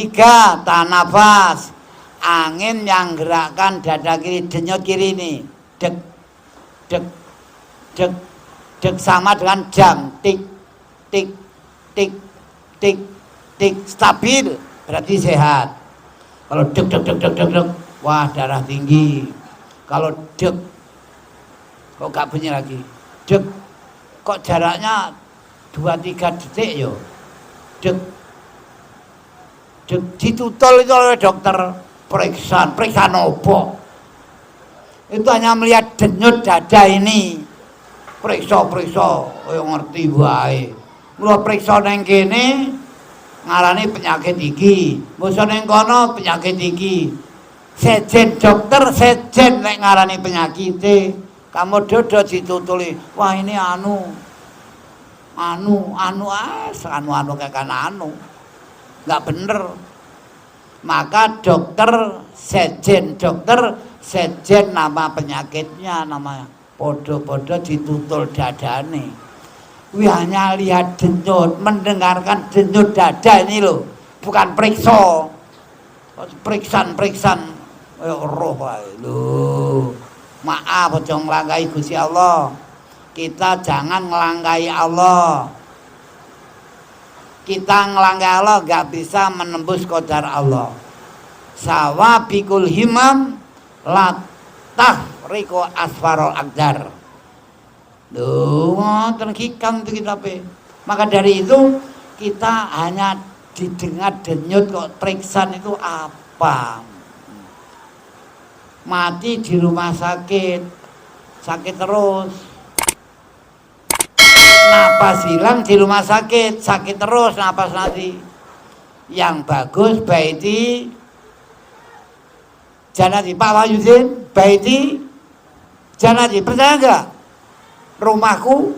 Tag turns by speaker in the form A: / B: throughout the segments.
A: ketiga, tanafas. Angin yang gerakkan dada kiri, denyut kiri ini. Dek, dek, dek, dek sama dengan jam. Tik, tik, tik, tik, tik. Stabil, berarti sehat. Kalau dek, dek, dek, dek, dek, dek, wah darah tinggi. Kalau dek, kok gak bunyi lagi. Dek, kok jaraknya 2-3 detik yo. Dek, dek, ditutul itu oleh dokter. Periksaan opo. Itu hanya melihat denyut dada ini. Periksa, yang ngerti wae. Mula periksa neng kene ngarani penyakit iki. Musa neng kono penyakit iki. Sejen dokter, sejen nek ngarani penyakit. Kamu dodo ditutuli. Wah ini anu kayak kan anu. Nggak bener. Maka dokter sejen nama penyakitnya, nama podo-podo ditutul dadane. Wih hanya lihat denyut, mendengarkan denyut dada ini loh, bukan periksaan roh lho. Maaf aja nglangkai Gusti Allah. Kita jangan ngelangkai Allah. Kita ngelangkai Allah gak bisa menembus qadar Allah. Sawabikul himam latah riko asfarul aqdar. Ngoten hikam itu kita pe. Maka dari itu kita hanya didengar denyut kok periksaan itu apa? Mati di rumah sakit terus. Napas hilang di rumah sakit terus napas nanti. Yang bagus baiti janati Pak Wahyudin, baiti janati, percaya enggak? Rumahku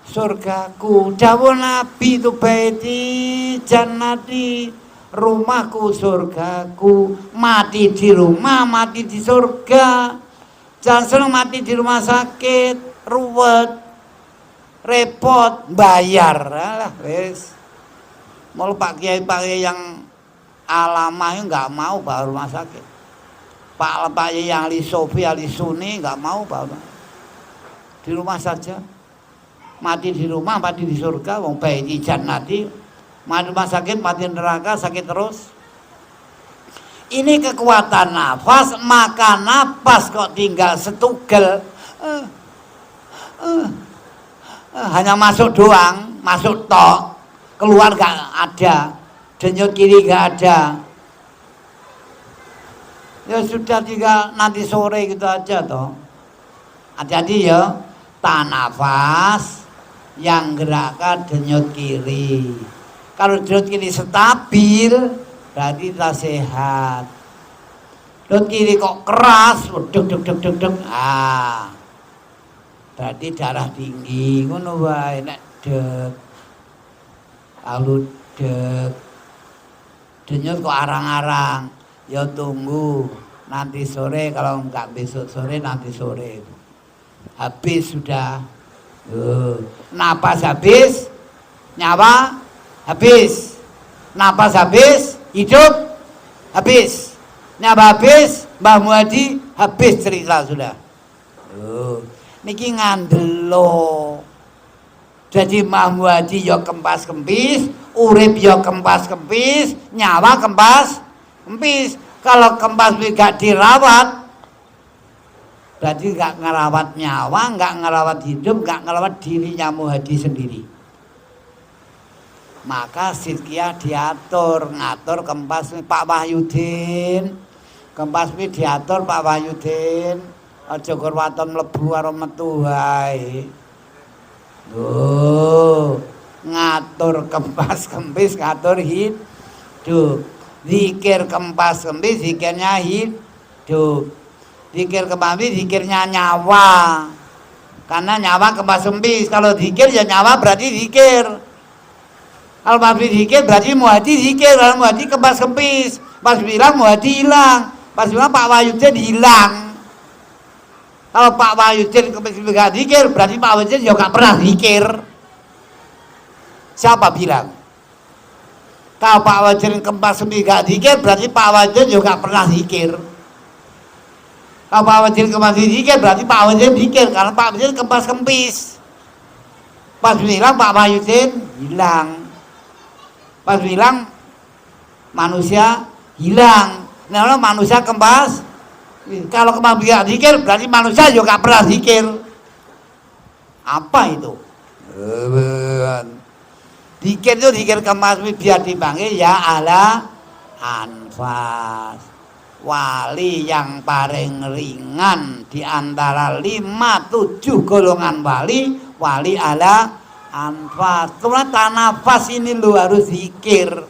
A: surgaku. Dawuh Nabi itu baiti janati, rumahku surgaku. Mati di rumah, mati di surga. Jangan seneng mati di rumah sakit, ruwet, repot, bayar. Alah wis. Mau Pak Kiai yang alamah nggak mau bawa rumah sakit. Pak Kiai yang ahli sofi, ahli sunni nggak mau bawa. Di rumah saja. Mati di rumah, mati di surga, wong baiti jannati. Mati rumah sakit, mati neraka, sakit terus. Ini kekuatan nafas, maka nafas kok tinggal setugel. Hanya masuk doang, masuk tok, keluar gak ada, denyut kiri gak ada. Ya sudah tinggal nanti sore gitu aja toh. Hati-hati ya, tanafas yang gerakkan denyut kiri. Kalau denyut kiri stabil, berarti kita sehat. Denyut kiri kok keras, deg. Berarti darah tinggi, ngono wae nek deg. Kalau deg denyut kok arang-arang, ya tunggu nanti sore, kalau enggak besok sore nanti sore. Habis sudah. Napas habis, nyawa habis. Napas habis, hidup habis. Nyawa habis, Mbah Muadi habis cerita sudah. Niki ngandelo. Jadi Mbah Muadi yo kempas kempis, urip yo kempas kempis, nyawa kempas kempis. Kalau kempas gak dirawat, berarti gak ngerawat nyawa, gak ngerawat hidup, gak ngerawat dirinya Muhadi sendiri. Maka Sidqiyah diatur, ngatur kempas Pak Wahyudin. Kempas diatur Pak Wahyudin. Aja kurwaton mlebu karo metu wae. Ngatur kempas kempis, ngatur hidup. Zikir kempas kempis, zikirnya hidup. Zikir kempas, zikirnya nyawa. Karena nyawa kempas kempis. Kalau zikir ya nyawa berarti zikir. Kalau Muhadi zikir berarti Muhadi zikir. Kalau Muhadi kempas kempis, pas bilang Muhadi hilang, pas bilang Pak Wahyudin hilang. Kalau Pak Wahyudin kempis gak zikir, berarti Pak Wahyudin juga gak pernah zikir. Siapa bilang? Kalau Pak Wazir Kempas Semi gak zikir, berarti Pak Wazir juga pernah zikir. Kalau Pak Wazir Kempas zikir, berarti Pak Wazir zikir, karena Pak Wazir Kempas Kempis. Pas bilang Pak Wazir hilang. Pas bilang manusia hilang. Nah, manusia kempas. Kalau kempas gak zikir, berarti manusia juga pernah zikir. Apa itu? Zikir itu zikir kemas biar dipanggil ya ala anfas. Wali yang paling ringan di antara 5-7 golongan wali, wali ala anfas. Ternyata nafas ini lu harus zikir.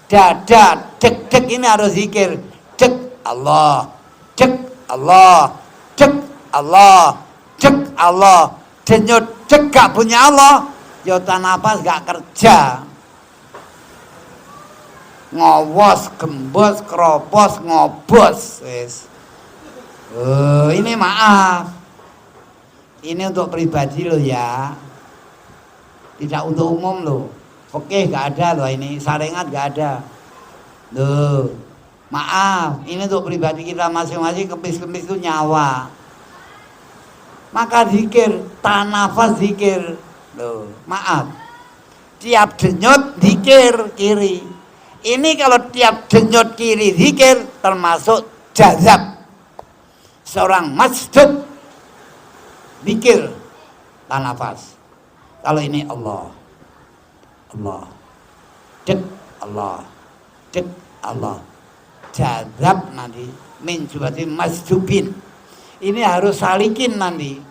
A: Dada dek-dek ini harus zikir. Dek Allah, dek Allah, dek Allah, dek Allah. Denyut dek gak punya Allah, yota nafas gak kerja. Ngowos, gembos, keropos, ngobos. Ini maaf. Ini untuk pribadi lo ya. Tidak untuk umum lo. Oke, gak ada loh ini. Saringat gak ada. Loh, maaf. Ini untuk pribadi kita masing-masing. Kemis-kemis itu nyawa. Maka zikir, tanafas zikir. Loh, maaf. Tiap denyut zikir kiri. Ini kalau tiap denyut kiri zikir termasuk jazab. Seorang masjid zikir tanafas. Kalau ini Allah. Allah. Dek Allah. Dek Allah. Jazab nanti min jubati masjubin. Ini harus salikin nanti.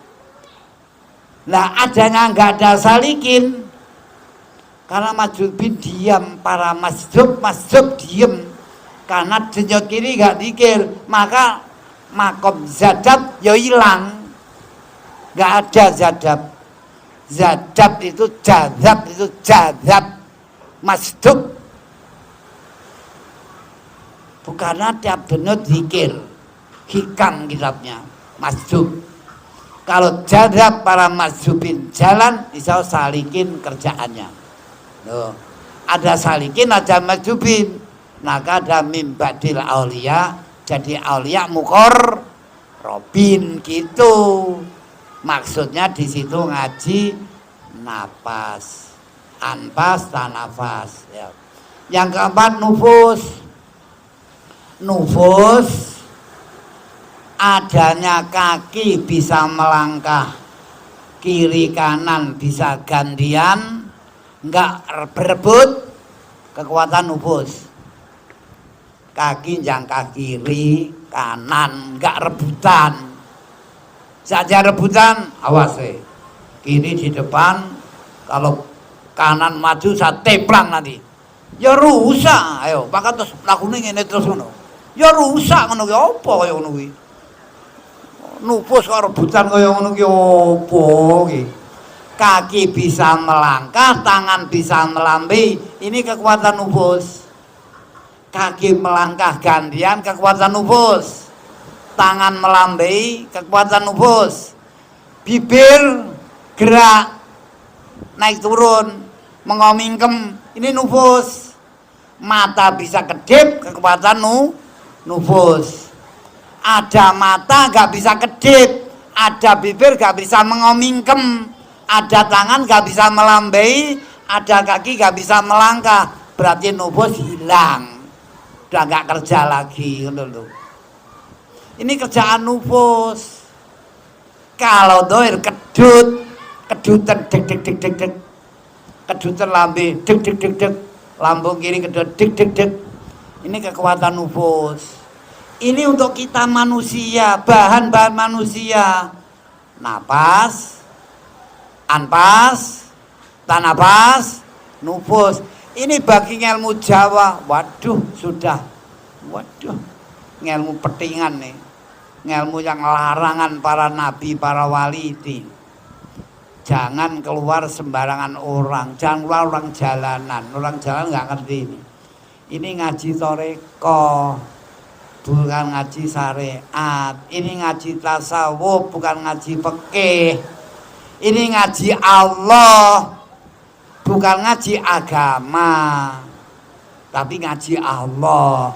A: Nah adanya nggak ada salikin, karena masjubin diam, para masjub diam, karena denyut kiri nggak dikir, maka makom zadab ya hilang, nggak ada zadab. Zadab itu jazab, masjub. Bukannya tiap denyut zikir, hikam kitabnya. Masjub. Kalau jadab para masjubin jalan, bisa salikin kerjaannya. Loh, ada salikin, ada masjubin. Maka ada mimbadil aulia, jadi aulia mukor robin gitu. Maksudnya di situ ngaji napas, anpas, tanafas. Ya. Yang keempat nufus. Nufus adanya kaki bisa melangkah kiri kanan bisa gantian, enggak berebut, kekuatan nufus. Kaki jangka kiri kanan enggak rebutan. Saja rebutan awas kiri di depan, kalau kanan maju saya teplang nanti ya rusak. Ayo maka terus lakukan ini terus ngono ya rusak ngono ki apa kaya ngono ki. Nufus karo rebutan kaya ngono ki opo ki. Kaki bisa melangkah, tangan bisa melambai, ini kekuatan nufus. Kaki melangkah gantian, kekuatan nufus. Tangan melambai, kekuatan nufus. Bibir gerak naik turun, mengomingkem, ini nufus. Mata bisa kedip, kekuatan nufus. Ada mata gak bisa kedip, ada bibir gak bisa mengomingkem, ada tangan gak bisa melambai, ada kaki gak bisa melangkah, berarti nufus hilang, udah gak kerja lagi. Ini kerjaan nufus. Kalau doir kedutan dek dek dek dek dek, kedutan lambe dek dek dek dek, lambung kiri kedut dek dek dek, ini kekuatan nufus. Ini untuk kita manusia, bahan-bahan manusia. Napas, anpas, tanapas, nufus. Ini bagi ilmu Jawa. Waduh, sudah. Waduh, ilmu petingan nih. Ilmu yang larangan para nabi, para wali itu. Jangan keluar sembarangan orang. Jangan keluar orang jalanan. Orang jalan nggak ngerti ini. Ini ngaji toreko, bukan ngaji syariat. Ini ngaji tasawuf, bukan ngaji fikih. Ini ngaji Allah, bukan ngaji agama. tapi ngaji Allah.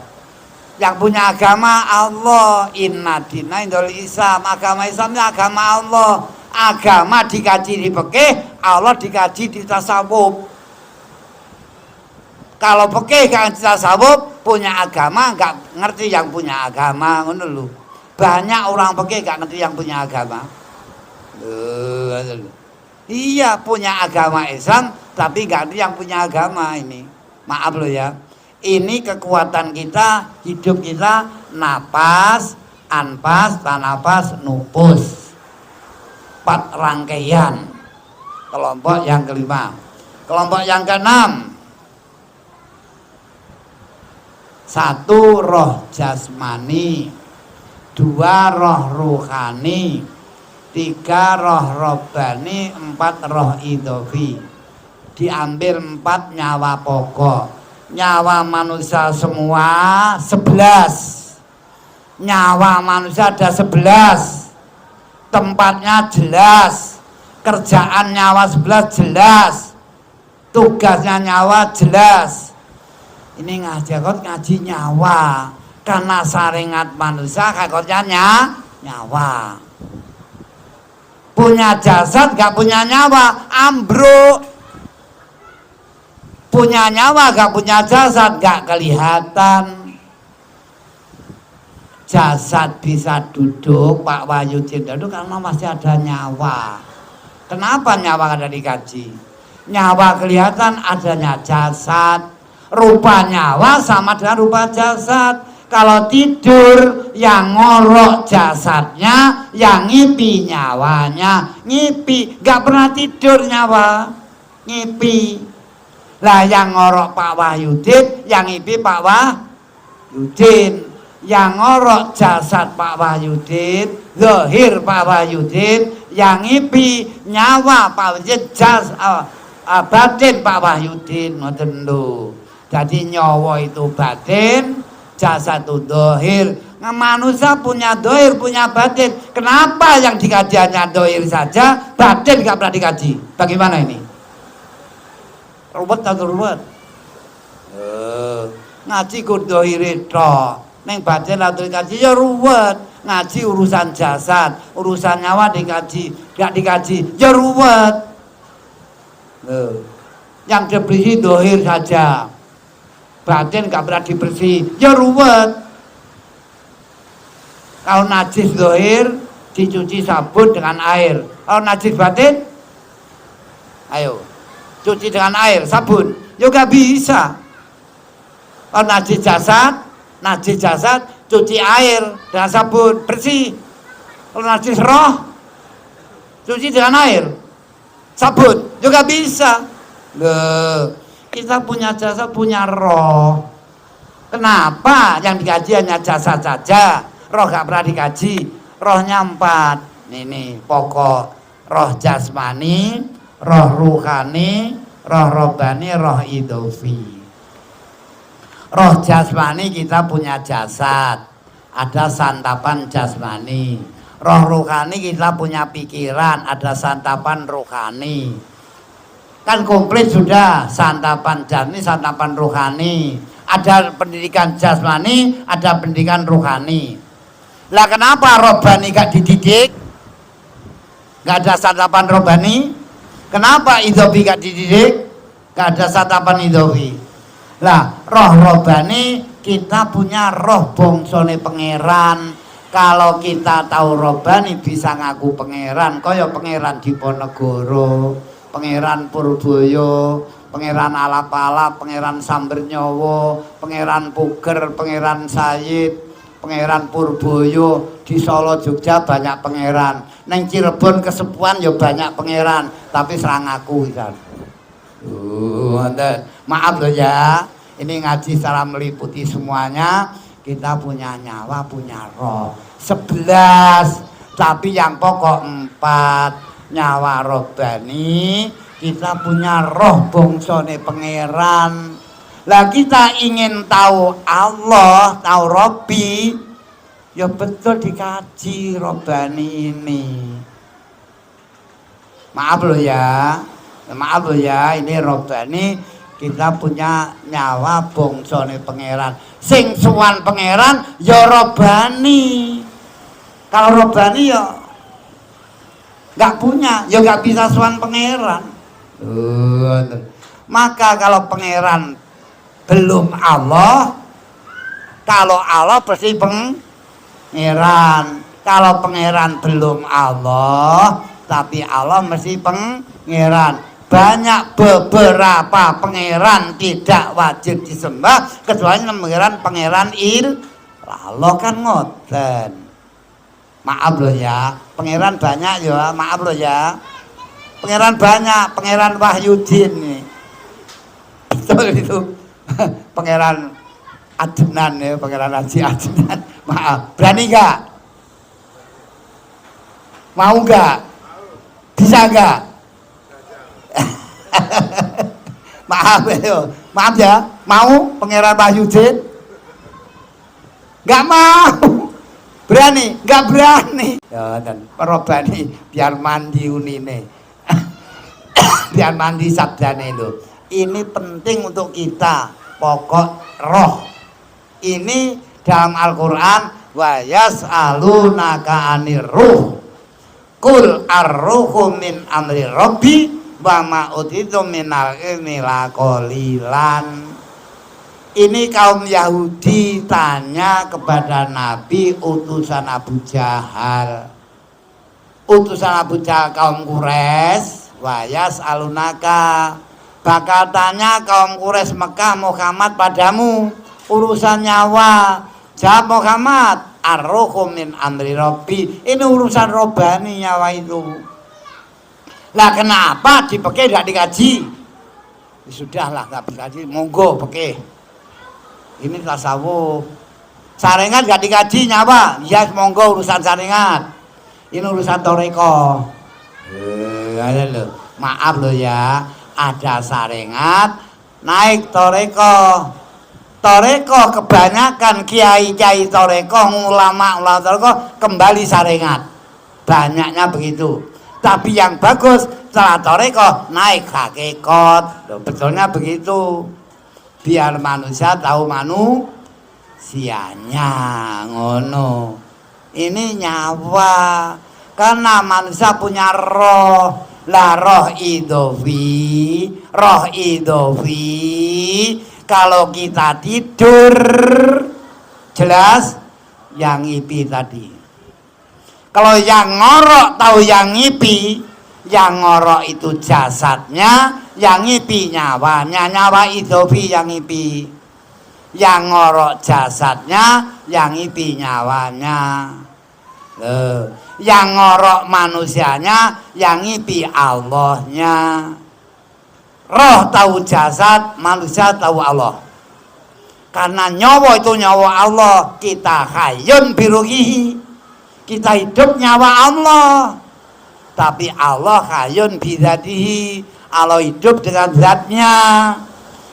A: Yang punya agama Allah. Inna dina indal Islam. Agama Islam itu agama Allah. Agama dikaji di fikih, Allah dikaji di tasawuf. Kalau fikih gak tasawuf, punya agama gak ngerti yang punya agama, ngono lho. Banyak orang fikih gak ngerti yang punya agama. Iya, punya agama Islam tapi gak ngerti yang punya agama ini. Maaf loh ya. Ini kekuatan kita, hidup kita, napas, anpas, tanapas, nupus. 4 rangkaian. Kelompok yang kelima. Kelompok yang keenam. 1 roh jasmani, 2 roh ruhani, 3 roh robbani, 4 roh idhofi. Diambil 4 nyawa pokok. Nyawa manusia semua 11. Nyawa manusia ada 11. Tempatnya jelas. Kerjaan nyawa 11 jelas. Tugasnya nyawa jelas. Ini ngaji nyawa. Karena saringat manusia kakotnya nyawa. Punya jasad gak punya nyawa, ambruk. Punya nyawa gak punya jasad gak kelihatan. Jasad bisa duduk, Pak Wahyudin duduk karena masih ada nyawa. Kenapa nyawa ada dikaji? Nyawa kelihatan adanya jasad. Rupa nyawa sama dengan rupa jasad. Kalau tidur yang ngorok jasadnya, yang ngipi nyawanya. Ngipi, gak pernah tidur nyawa, ngipi. Lah yang ngorok Pak Wahyudin, yang ngipi Pak Wahyudin. Yang ngorok jasad Pak Wahyudin, zahir Pak Wahyudin. Yang ngipi nyawa Pak Wahyudin, batin Pak Wahyudin. Ngoten lho. Jadi nyawa itu batin, jasad itu zahir. Manusia punya zahir, punya batin. Kenapa yang dikaji hanya zahir saja, batin gak pernah dikaji? Bagaimana ini? Ruwet atau ruwet? Ngaji ku zahir tok. Neng batin atau dikaji ya ruwet. Ngaji urusan jasad, urusan nyawa dikaji, gak dikaji ya ruwet. Yang dibersihi zahir saja, batin gak pernah dibersih, ya ruwet. Kalau najis zahir dicuci sabun dengan air. Kalau najis batin, ayo cuci dengan air, sabun, ya gak bisa. Kalau najis jasad, cuci air dengan sabun, bersih. Kalau najis roh, cuci dengan air, sabun, juga bisa. Loh, kita punya jasad, punya roh. Kenapa yang dikaji hanya jasad saja? Roh gak pernah dikaji. Rohnya 4. Ini pokok. Roh jasmani, roh ruhani, roh robbani, roh idhofi. Roh jasmani kita punya jasad, ada santapan jasmani. Roh ruhani kita punya pikiran, ada santapan ruhani. Kan komplit sudah, santapan jasmani, santapan ruhani. Ada pendidikan jasmani, ada pendidikan ruhani. Lah kenapa robbani gak dididik? Gak ada santapan robbani. Kenapa idhofi gak dididik? Gak ada santapan idhofi. Lah roh robbani kita punya roh bongsone pangeran. Kalau kita tahu robbani bisa ngaku pangeran. Kaya pangeran Diponegoro, pangeran Purboyo, pangeran Alap-alap, pangeran Sambernyawa, pangeran Puger, pangeran Sayid, pangeran Purboyo. Di Solo Jogja banyak pangeran. Neng Cirebon Kesepuan ya banyak pangeran, tapi serang aku kan. Maaf loh ya, ini ngaji secara meliputi semuanya. Kita punya nyawa, punya roh 11, tapi yang pokok 4. Nyawa robbani, kita punya roh bongsone pangeran. Lah kita ingin tahu Allah, tahu Robbi, ya betul dikaji robbani ini. Maaf loh ya, ini robbani Kita punya nyawa bongsone pangeran. Sing sowan pangeran ya robani. Kalau robani ya nggak punya, ya nggak bisa sowan pangeran. Maka kalau pangeran belum Allah, kalau Allah pasti pangeran. Kalau pangeran belum Allah, tapi Allah mesti pangeran. Banyak beberapa pangeran tidak wajib disembah kecuali pangeran Allah kan ngoten. Maaf loh ya, pangeran banyak ya, maaf loh ya. Pangeran banyak, pangeran Wahyudin nih. Betul itu. Pangeran Adnan ya, pangeran Haji Adnan. Maaf, berani nggak? Mau nggak? Bisa nggak? Maaf ya, mau pangeran Wahyudin? Nggak mau. Berani? Nggak berani. Ya, dan perobani biar mandi unine. Biar mandi sabdane itu. Ini penting untuk kita, pokok roh. Ini dalam Al-Qur'an, wa yas'alunaka 'anir ruh. Qul ar-ruhu min amri rabbi wa ma utitu minal ilmi la qalilan. Ini kaum Yahudi tanya kepada Nabi utusan Abu Jahal. Utusan Abu Jahal kaum Quraisy, wa yas'alunaka, bakal tanya kaum Quraisy Mekah Muhammad padamu urusan nyawa. Jawab Muhammad, ar-ruhu min amri rabbi. Ini urusan robani nyawa itu. Lah kenapa dipeke tidak dikaji? Sudahlah nggak dikaji, monggo peke. Ini tasawuf. Saringan gak dikaji nyawa, ya monggo urusan saringan. Ini urusan toreko. Maaf loh ya, ada saringan naik toreko. Toreko kebanyakan kiai-kiai toreko, ulama toreko kembali saringan. Banyaknya begitu. Tapi yang bagus setelah toreko naik hakikat. Betulnya begitu. Biar manusia tahu manusianya, ngono. Ini nyawa, karena manusia punya roh. Lah roh idofi, kalau kita tidur jelas yang ngipi tadi. Kalau yang ngorok tahu yang ngipi, yang ngorok itu jasadnya, yang ngipi nyawanya, nyawa idofi yang ngipi. Yang ngorok jasadnya, yang ngipi nyawanya. Yang ngorok manusianya, yang ngipi Allahnya. Roh tahu jasad, manusia tahu Allah. Karena nyawa itu nyawa Allah, kita hayyun biruhihi. Kita hidup nyawa Allah. Tapi Allah hayyun bidzatihi, Allah hidup dengan zatnya.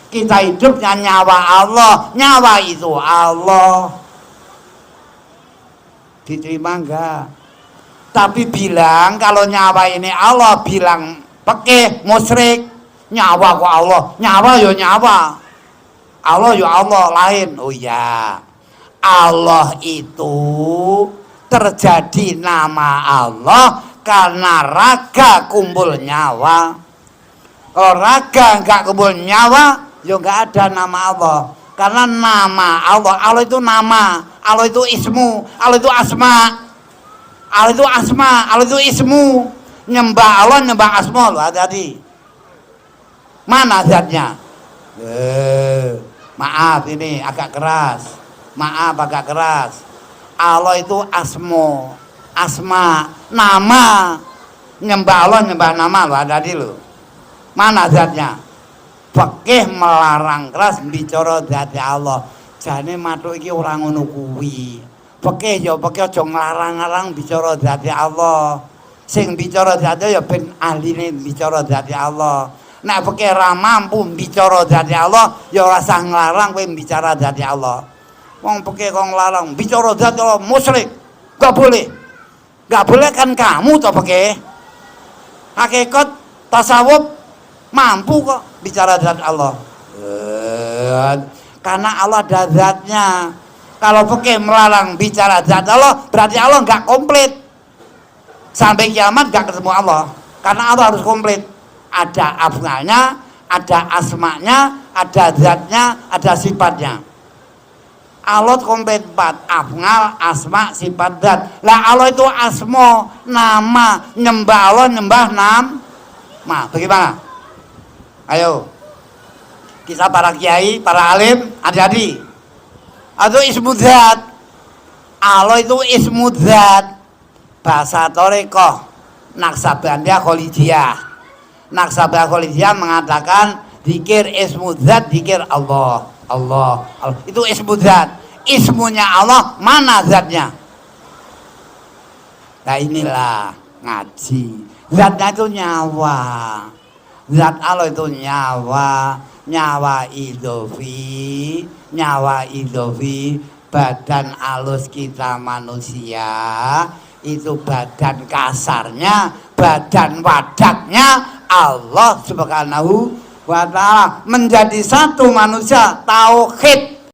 A: Kita hidupnya nyawa Allah, nyawa itu Allah. Diterima enggak? Tapi bilang kalau nyawa ini Allah, bilang pekeh musyrik. Nyawa kok Allah, nyawa yo nyawa, Allah yo Allah lain. Oh ya, Allah itu terjadi nama Allah karena raga kumpul nyawa. Kalau raga enggak kumpul nyawa, ya enggak ada nama Allah. Karena nama Allah, Allah itu nama, Allah itu ismu, Allah itu asma, Allah itu asma, Allah itu ismu. Nyembah Allah, nyembah asma, loh hati-hati. Mana zatnya? Maaf ini agak keras. Maaf agak keras. Allah itu asmo, asma, nama. Nyembah Allah, nyembah nama, loh hati-hati loh. Mana zatnya? Fikih melarang keras bicara zat Allah. Jane matuk iki ora ngono kuwi. Fikih ya fikih aja nglarang-larang bicara zat Allah. Sing bicara zat ya ben ahline bicara zat Allah. Nek fikih ra mampu bicara zat Allah, ya ora usah nglarang kowe bicara zat Allah. Wong fikih kok nglarang bicara zat Allah musyrik. Enggak boleh. Enggak boleh kan kamu to fikih. Hakikat tasawuf mampu kok bicara zat Allah. Karena Allah ada zatnya. Kalau fikih melarang bicara zat Allah, berarti Allah nggak komplit. Sampai kiamat nggak ketemu Allah. Karena Allah harus komplit. Ada af'alnya, ada asma'nya, ada zatnya, ada sifatnya. Allah komplit 4, af'al, asma, sifat, zat. Lah Allah itu asma, nama, nyembah Allah, nyembah nama. Bagaimana? Ayo. Kita para kiai, para alim, adik-adik. Atau ismu zat. Allah itu ismu zat. Bahasa Torekoh Naksabandia Kholidiyah. Naksabandia Kholidiyah mengatakan zikir ismu zat, zikir Allah. Allah itu ismu zat. Ismunya Allah, mana zatnya? Nah inilah ngaji. Zatnya itu nyawa. Zat Allah itu nyawa. Nyawa idofi, nyawa idofi, badan alus kita manusia itu badan kasarnya, badan wadaknya Allah subhanahu wa ta'ala. Menjadi satu manusia, tauhid.